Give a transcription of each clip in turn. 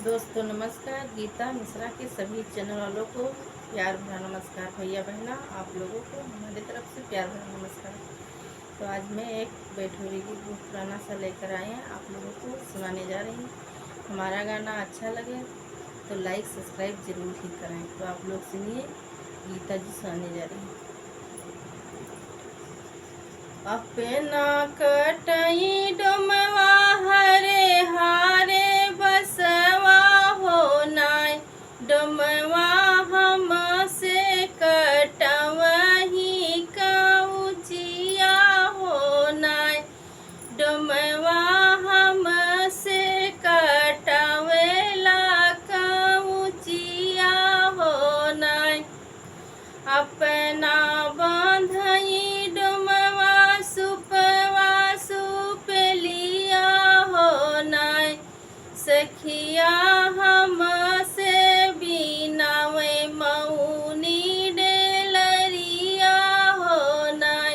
दोस्तों नमस्कार। गीता मिश्रा के सभी चैनल वालों को प्यार भरा नमस्कार। भैया बहना आप लोगों को हमारी तरफ से प्यार भरा नमस्कार। तो आज मैं एक बैठोरी की बहुत पुराना सा लेकर आए हैं, आप लोगों को सुनाने जा रही हूँ। हमारा गाना अच्छा लगे तो लाइक सब्सक्राइब जरूर ही करें। तो आप लोग सुनिए, गीता जी सुनाने जा रही हैं। अपना कटई डोमवा हरे हारे बसवा हो नाय, डोमवा हमसे कटवही कउचिया हो नाय, डोमवा हमसे कटवेला कउचिया हो नाय। अपना बांधई डोमवा सुपवा सुपलिया हो नाय, सखिया हमसे बिनावे मऊनी डेलरिया हो नाय,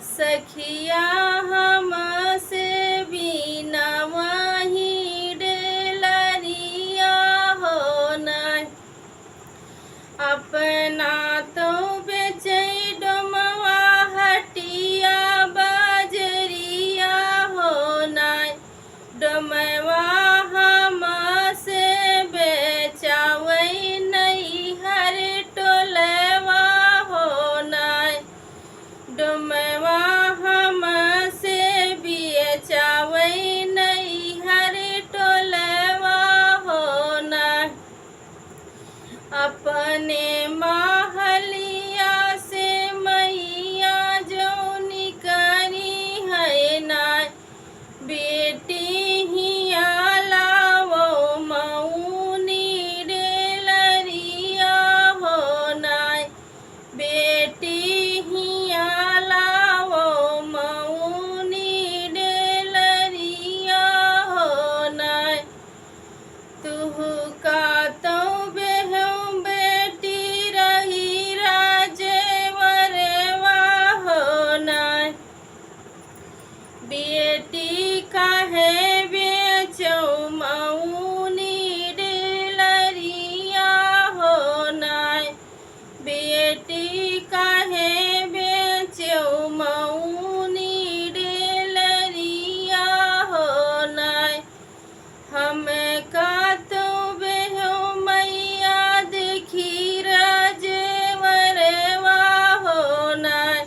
सखिया हमसे बिनावही डेलरिया हो नाय। अपना तो बेचई डोमवा हटिया बजरिया हो नाय, डोमवा हमसे बेचावई नैहर टोलवा हो नाय, डोमवा हमसे बेचावई नैहर टोलवा हो नाय। अपने महलिया से मैया जो निकरी है नाय, बेटी हिया लावो मऊनी डेलरिया हो नाय, बेटी हिया लावो मऊनी डेलरिया हो नाय। तुहु का तो बेटी काहे बेचौ मऊनी डेलरिया हो नाय, बेटी काहे बेचौ मऊनी डेलरिया हो नाय। हम का तो बेहो मैया देखी राजवरवा हो नाय,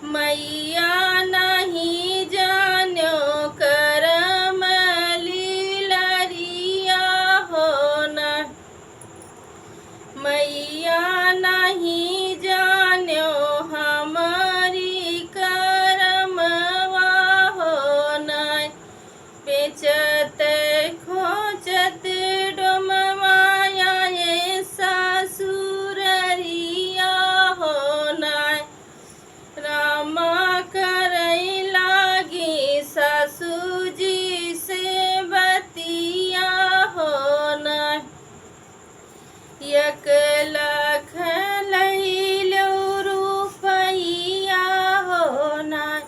मैया नहीं जान्यो करम लीलरिया हो नाय, मैया नहीं जान्यो हमारी करमवा हो नाय। बेचत खोचत डोमवा ये सासुररिया हो नाय, रामा करई लागी सासुजी से बतिया हो नाय। 1 लाख लइलो रुपैया हो नाय,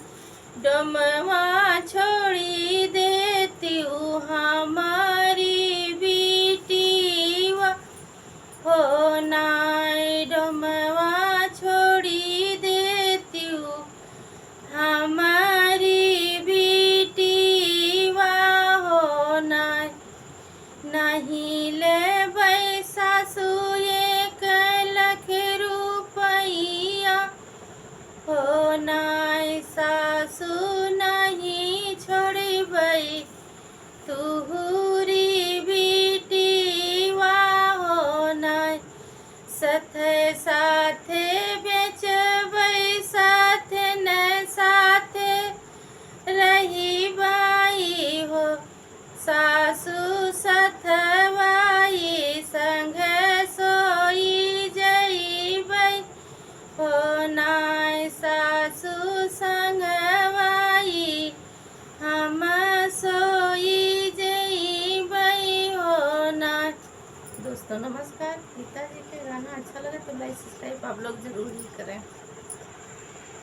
डोमवा छोड़ी देतीऊ हमारी बेटीवा हो नाय, डोमवा छोड़ी देतीऊ हमारी बेटीवा हो नाय। नहीं ले सासु 1 लाख रुपैया हो नाय, सासु नहीं छोड़बई तुहुरी बेटीवा हो नाय। साथे साथे बेचबई साथे न साथे रही बाई हो, सासु सथवाई संग सोई जईबई हो नाय, सासु संगवाई हम सोई जईबई हो नाय। दोस्तों नमस्कार। गीता जी के गाना अच्छा लगे तो लाइक सब्सक्राइब आप लोग जरूर ही करें।